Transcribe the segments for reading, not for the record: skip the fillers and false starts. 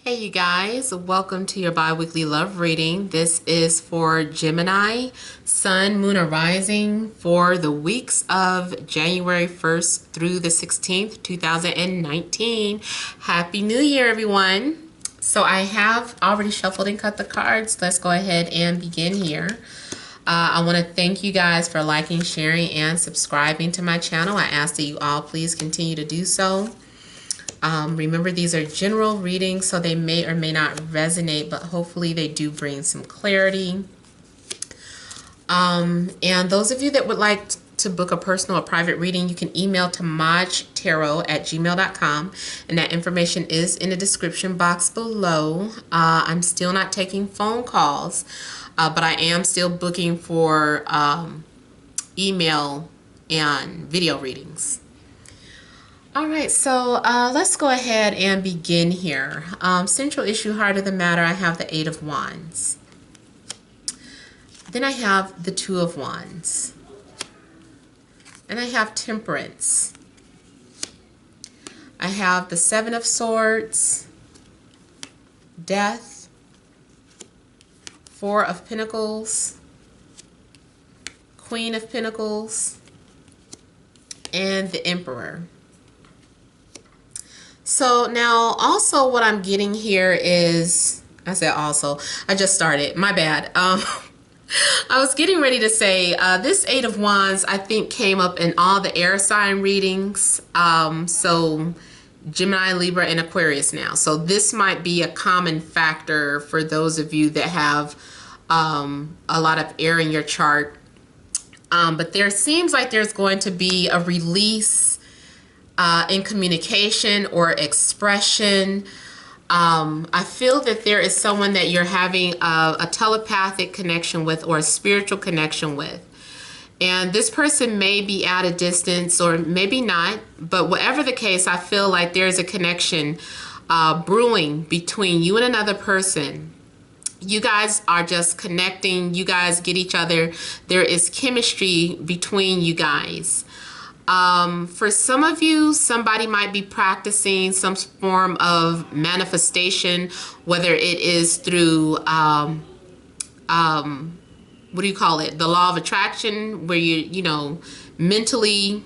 Hey you guys, welcome to your bi-weekly love reading. This is for Gemini, Sun, Moon, or Rising for the weeks of January 1st through the 16th, 2019. Happy New Year, everyone. So I have already shuffled and cut the cards. Let's go ahead and begin here. I want to thank you guys for liking, sharing, and subscribing to my channel. I ask that you all please continue to do so. Remember, these are general readings, so they may or may not resonate, but hopefully they do bring some clarity. And those of you that would like to book a personal or private reading, you can email TemajTarot@gmail.com, and that information is in the description box below. I'm still not taking phone calls, but I am still booking for email and video readings. All right, so let's go ahead and begin here. Central issue, heart of the matter, I have the Eight of Wands. Then I have the Two of Wands. And I have Temperance. I have the Seven of Swords, Death, Four of Pentacles, Queen of Pentacles, and the Emperor. So now also what I'm getting here is, I said also, I just started, my bad. I was getting ready to say this Eight of Wands I think came up in all the air sign readings. So Gemini, Libra, and Aquarius now. So this might be a common factor for those of you that have a lot of air in your chart. But there seems like there's going to be a release in communication or expression. I feel that there is someone that you're having a telepathic connection with or a spiritual connection with. And this person may be at a distance or maybe not, but whatever the case, I feel like there's a connection brewing between you and another person. You guys are just connecting. You guys get each other. There is chemistry between you guys. For some of you, somebody might be practicing some form of manifestation, whether it is through, what do you call it? The law of attraction, where you know, mentally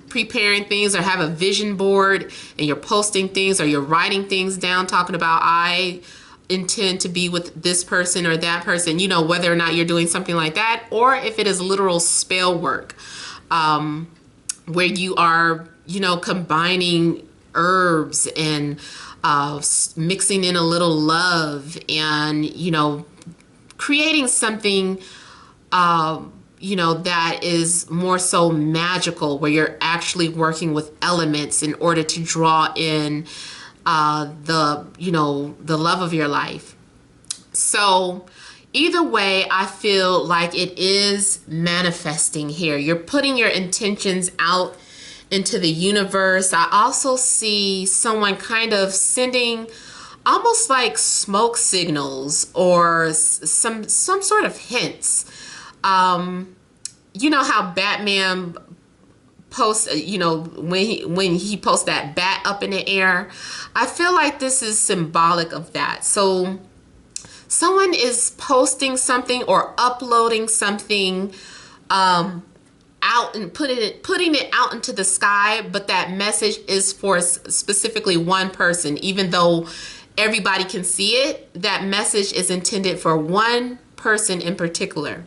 preparing things, or have a vision board and you're posting things, or you're writing things down, talking about, I intend to be with this person or that person, you know, whether or not you're doing something like that, or if it is literal spell work. Where you are, you know, combining herbs and mixing in a little love and, you know, creating something, you know, that is more so magical, where you're actually working with elements in order to draw in you know, the love of your life. So either way, I feel like it is manifesting here. You're putting your intentions out into the universe. I also see someone kind of sending almost like smoke signals or some sort of hints. You know how Batman posts, you know, when he posts that bat up in the air. I feel like this is symbolic of that. So someone is posting something or uploading something out and putting it out into the sky, but that message is for specifically one person. Even though everybody can see it, that message is intended for one person in particular.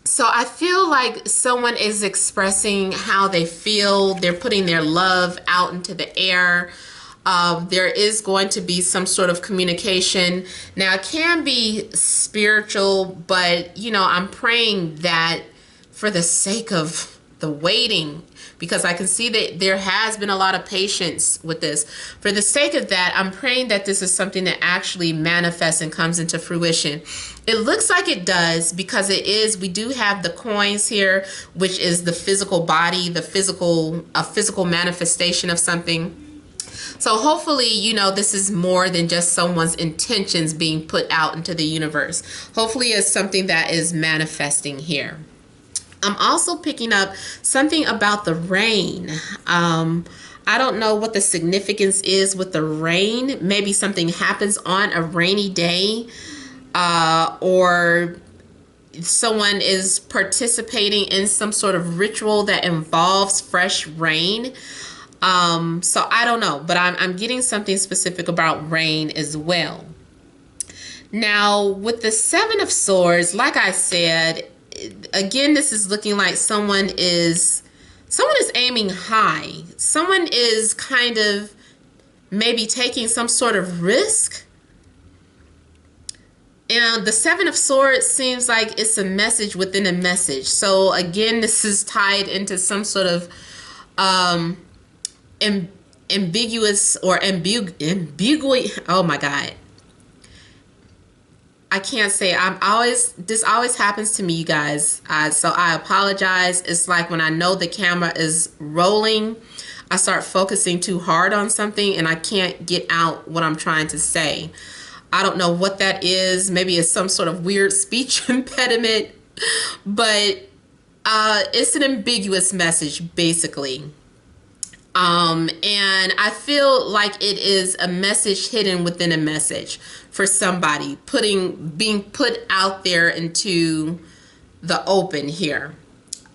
So I feel like someone is expressing how they feel. They're putting their love out into the air. There is going to be some sort of communication. Now, it can be spiritual, but, you know, I'm praying that for the sake of the waiting, because I can see that there has been a lot of patience with this. For the sake of that, I'm praying that this is something that actually manifests and comes into fruition. It looks like it does, because it is. We do have the coins here, which is the physical body, a physical manifestation of something. So hopefully, you know, this is more than just someone's intentions being put out into the universe. Hopefully it's something that is manifesting here. I'm also picking up something about the rain. I don't know what the significance is with the rain. Maybe something happens on a rainy day, or someone is participating in some sort of ritual that involves fresh rain. So I don't know, but I'm getting something specific about rain as well. Now, with the Seven of Swords, like I said, again, this is looking like someone is aiming high. Someone is kind of maybe taking some sort of risk. And the Seven of Swords seems like it's a message within a message. So again, this is tied into some sort of ambiguous or ambiguous. Oh my God. I can't say. This always happens to me, you guys. So I apologize. It's like when I know the camera is rolling, I start focusing too hard on something and I can't get out what I'm trying to say. I don't know what that is. Maybe it's some sort of weird speech impediment, but it's an ambiguous message, basically. And I feel like it is a message hidden within a message for somebody, being put out there into the open here.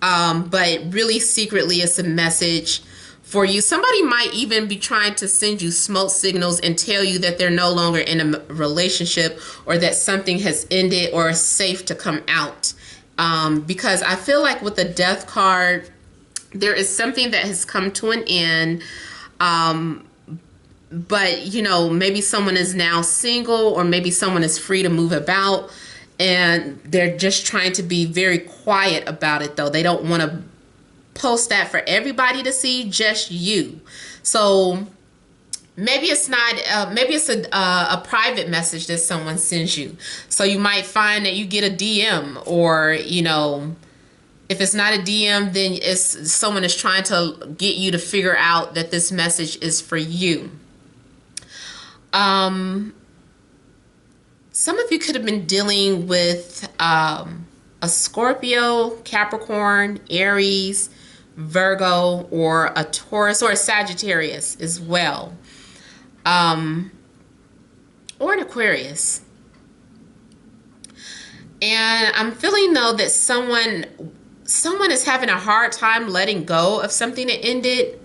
But really secretly it's a message for you. Somebody might even be trying to send you smoke signals and tell you that they're no longer in a relationship, or that something has ended or is safe to come out. Because I feel like with the Death card, there is something that has come to an end. But, you know, maybe someone is now single, or maybe someone is free to move about, and they're just trying to be very quiet about it, though. They don't want to post that for everybody to see, just you. So maybe it's not, maybe it's a private message that someone sends you. So you might find that you get a DM, or, you know, if it's not a DM, then it's someone is trying to get you to figure out that this message is for you. Some of you could have been dealing with a Scorpio, Capricorn, Aries, Virgo, or a Taurus, or a Sagittarius as well, or an Aquarius. And I'm feeling, though, that someone is having a hard time letting go of something that ended.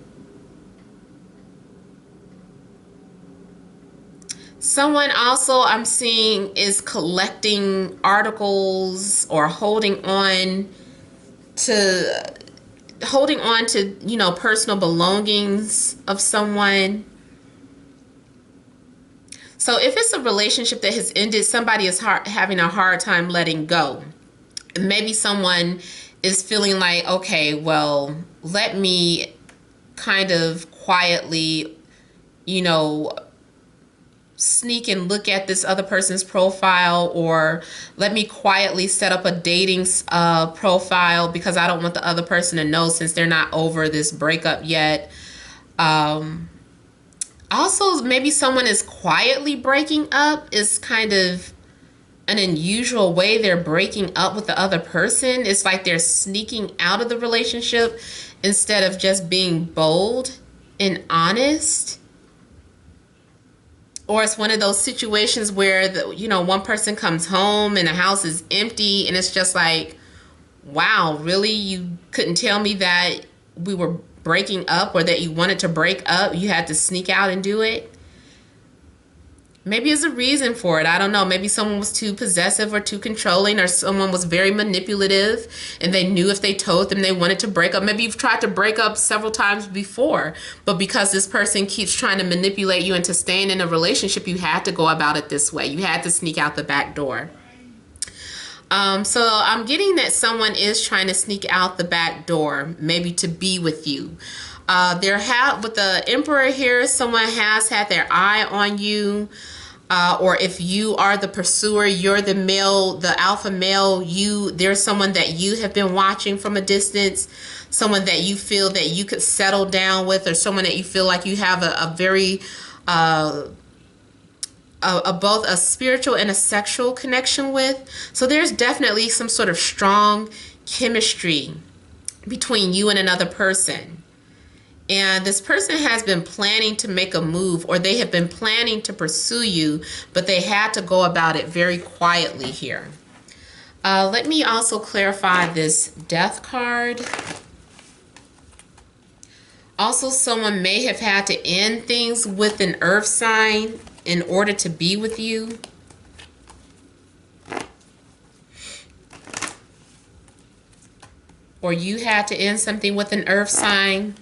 Someone also I'm seeing is collecting articles or holding on to, you know, personal belongings of someone. So if it's a relationship that has ended, somebody is having a hard time letting go. Maybe someone is feeling like, okay, well, let me kind of quietly, you know, sneak and look at this other person's profile, or let me quietly set up a dating profile because I don't want the other person to know, since they're not over this breakup yet. Also, maybe someone is quietly breaking up. Is kind of an unusual way they're breaking up with the other person. It's like they're sneaking out of the relationship instead of just being bold and honest. Or it's one of those situations where, you know, one person comes home and the house is empty, and it's just like, wow, really? You couldn't tell me that we were breaking up, or that you wanted to break up? You had to sneak out and do it? Maybe there's a reason for it. I don't know. Maybe someone was too possessive or too controlling, or someone was very manipulative and they knew if they told them they wanted to break up. Maybe you've tried to break up several times before, but because this person keeps trying to manipulate you into staying in a relationship, you had to go about it this way. You had to sneak out the back door. So I'm getting that someone is trying to sneak out the back door, maybe to be with you. With the Emperor here, someone has had their eye on you. Or if you are the pursuer, you're the male, the alpha male, there's someone that you have been watching from a distance, someone that you feel that you could settle down with, or someone that you feel like you have a very, both a spiritual and a sexual connection with. So there's definitely some sort of strong chemistry between you and another person. And this person has been planning to make a move, or they have been planning to pursue you, but they had to go about it very quietly here. Let me also clarify this death card. Also, someone may have had to end things with an earth sign in order to be with you. Or you had to end something with an earth sign.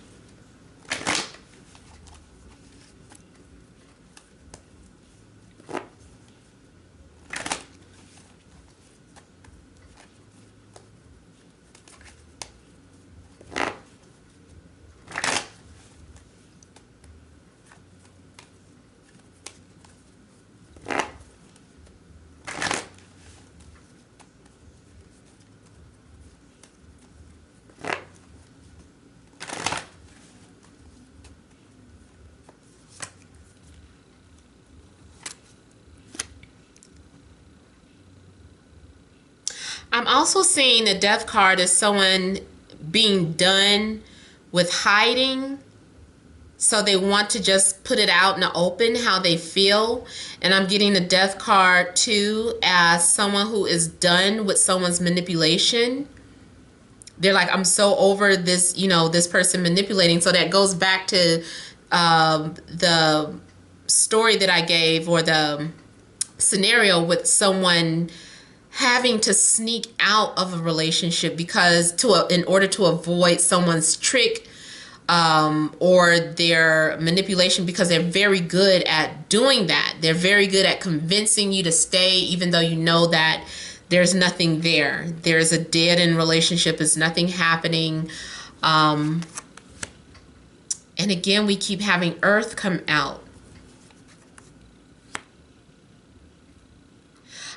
I'm also seeing the death card as someone being done with hiding. So they want to just put it out in the open how they feel. And I'm getting the death card too as someone who is done with someone's manipulation. They're like, I'm so over this, this person manipulating. So that goes back to the story that I gave, or the scenario with someone having to sneak out of a relationship because in order to avoid someone's trick or their manipulation, because they're very good at doing that. They're very good at convincing you to stay even though you know that there's nothing there. There's a dead end relationship. There's nothing happening. And again, we keep having Earth come out.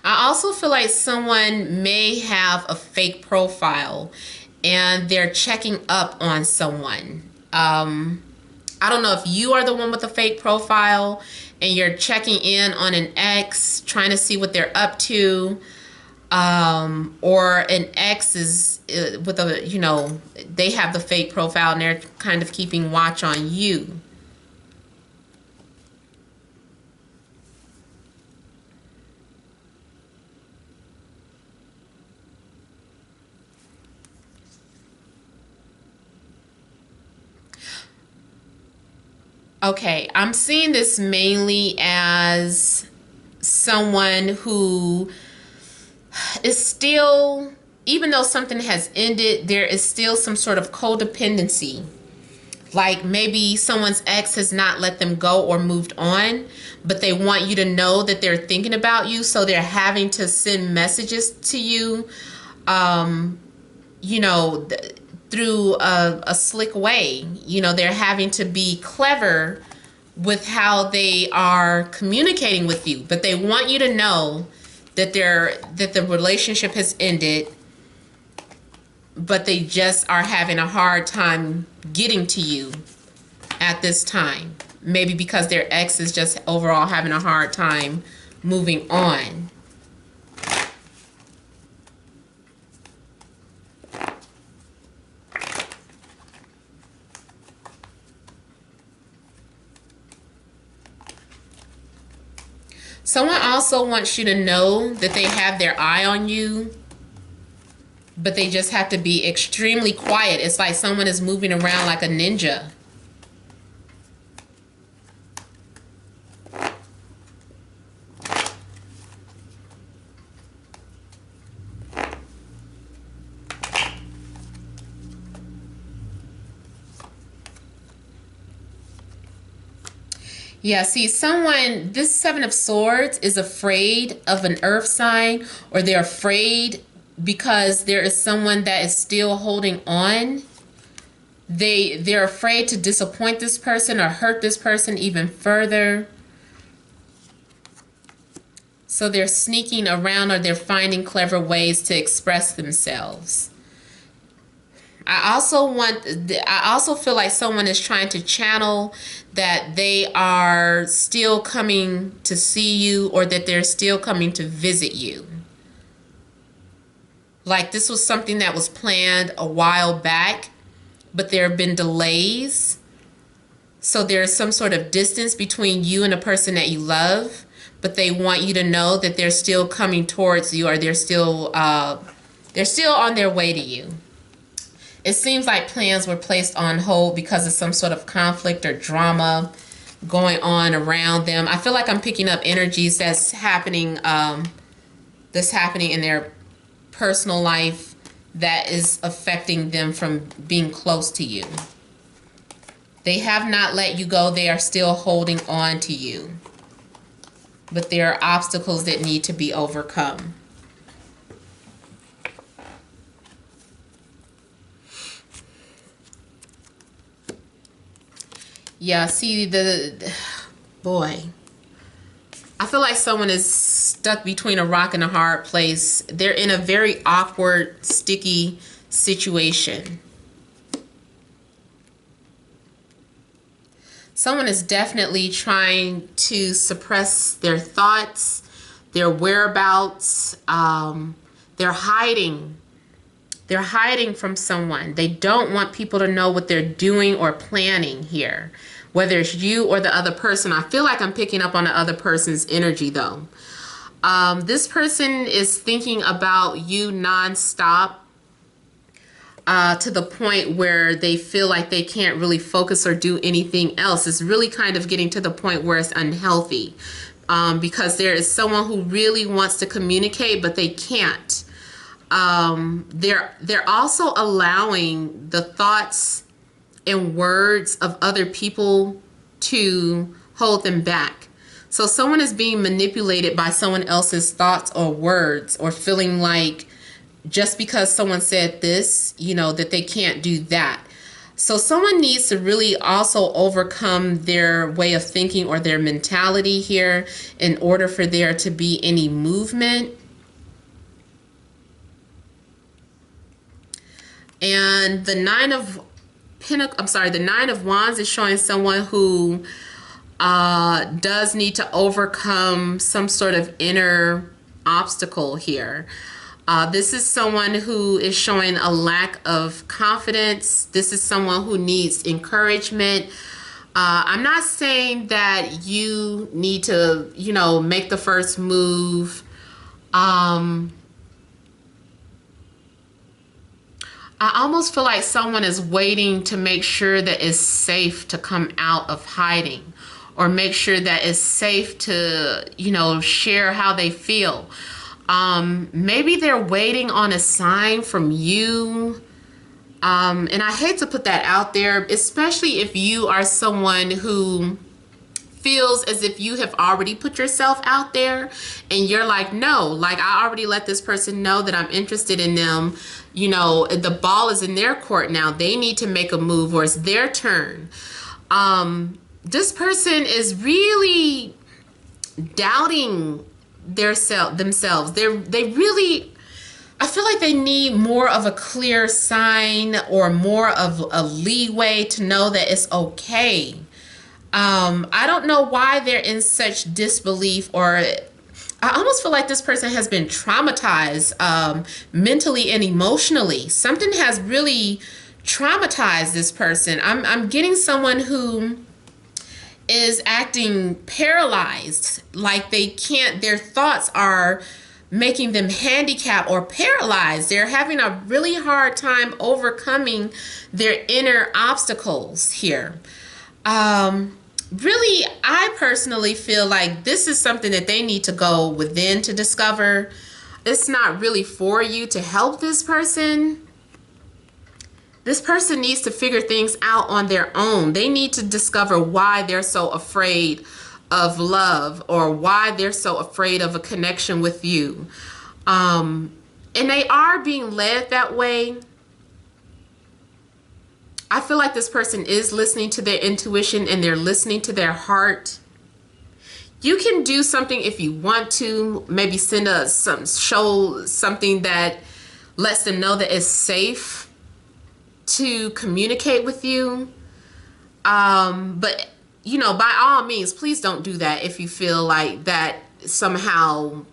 I also feel like someone may have a fake profile and they're checking up on someone. I don't know if you are the one with a fake profile and you're checking in on an ex, trying to see what they're up to, or an ex is with a, they have the fake profile and they're kind of keeping watch on you. Okay, I'm seeing this mainly as someone who is still, even though something has ended, there is still some sort of codependency. Like maybe someone's ex has not let them go or moved on, but they want you to know that they're thinking about you, so they're having to send messages to you, through a slick way. They're having to be clever with how they are communicating with you, but they want you to know that the relationship has ended, but they just are having a hard time getting to you at this time. Maybe because their ex is just overall having a hard time moving on. Someone also wants you to know that they have their eye on you, but they just have to be extremely quiet. It's like someone is moving around like a ninja. Yeah, see, this Seven of Swords is afraid of an earth sign, or they're afraid because there is someone that is still holding on. They're afraid to disappoint this person or hurt this person even further. So they're sneaking around, or they're finding clever ways to express themselves. I also feel like someone is trying to channel that they are still coming to see you, or that they're still coming to visit you. Like this was something that was planned a while back, but there have been delays. So there's some sort of distance between you and a person that you love, but they want you to know that they're still coming towards you, or they're still on their way to you. It seems like plans were placed on hold because of some sort of conflict or drama going on around them. I feel like I'm picking up energies that's happening in their personal life that is affecting them from being close to you. They have not let you go. They are still holding on to you. But there are obstacles that need to be overcome. Yeah, see, boy, I feel like someone is stuck between a rock and a hard place. They're in a very awkward, sticky situation. Someone is definitely trying to suppress their thoughts, their whereabouts. They're hiding. They're hiding from someone. They don't want people to know what they're doing or planning here, whether it's you or the other person. I feel like I'm picking up on the other person's energy, though. This person is thinking about you nonstop. To the point where they feel like they can't really focus or do anything else. It's really kind of getting to the point where it's unhealthy, because there is someone who really wants to communicate, but they can't. They're also allowing the thoughts and words of other people to hold them back. So someone is being manipulated by someone else's thoughts or words, or feeling like just because someone said this, that they can't do that. So someone needs to really also overcome their way of thinking or their mentality here in order for there to be any movement. And the Nine of Wands is showing someone who does need to overcome some sort of inner obstacle here. This is someone who is showing a lack of confidence. This is someone who needs encouragement. I'm not saying that you need to, make the first move. I almost feel like someone is waiting to make sure that it's safe to come out of hiding, or make sure that it's safe to, share how they feel. Maybe they're waiting on a sign from you. And I hate to put that out there, especially if you are someone who feels as if you have already put yourself out there and you're like, no, like I already let this person know that I'm interested in them. The ball is in their court now. They need to make a move, or it's their turn. This person is really doubting themselves. They really, I feel like they need more of a clear sign or more of a leeway to know that it's okay. I don't know why they're in such disbelief, or I almost feel like this person has been traumatized mentally and emotionally. Something has really traumatized this person. I'm getting someone who is acting paralyzed, like they can't, their thoughts are making them handicapped or paralyzed. They're having a really hard time overcoming their inner obstacles here. Really, I personally feel like this is something that they need to go within to discover. It's not really for you to help this person. This person needs to figure things out on their own. They need to discover why they're so afraid of love, or why they're so afraid of a connection with you. And they are being led that way. I feel like this person is listening to their intuition and they're listening to their heart. You can do something if you want to, maybe send show something that lets them know that it's safe to communicate with you. But by all means, please don't do that if you feel like that somehow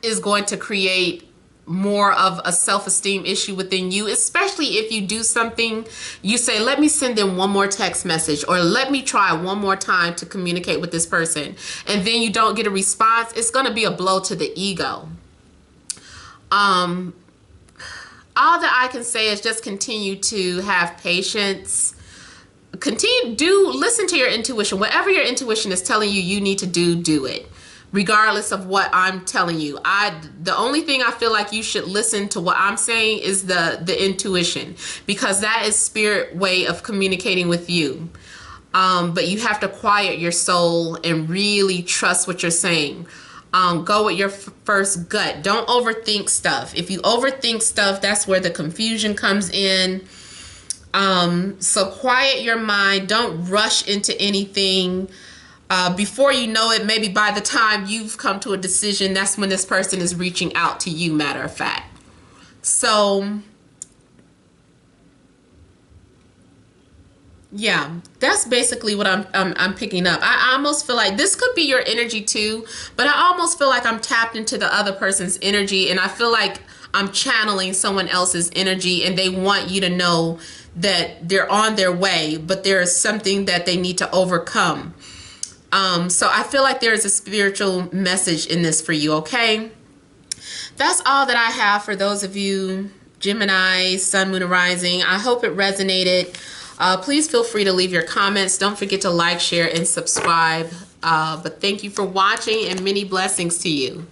is going to create more of a self-esteem issue within you, especially if you do something, you say, let me send them one more text message, or let me try one more time to communicate with this person, and then you don't get a response. It's going to be a blow to the ego. All that I can say is just continue to have patience. Listen to your intuition. Whatever your intuition is telling you you need to do it. Regardless of what I'm telling you. The only thing I feel like you should listen to what I'm saying is the intuition, because that is spirit way of communicating with you. But you have to quiet your soul and really trust what you're saying. Go with your first gut. Don't overthink stuff. If you overthink stuff, that's where the confusion comes in. So quiet your mind. Don't rush into anything. Before you know it, maybe by the time you've come to a decision, that's when this person is reaching out to you, matter of fact. So, yeah, that's basically what I'm picking up. I almost feel like this could be your energy too, but I almost feel like I'm tapped into the other person's energy, and I feel like I'm channeling someone else's energy, and they want you to know that they're on their way, but there is something that they need to overcome. So I feel like there's a spiritual message in this for you, okay? That's all that I have for those of you, Gemini, Sun, Moon, and Rising. I hope it resonated. Please feel free to leave your comments. Don't forget to like, share, and subscribe. But thank you for watching, and many blessings to you.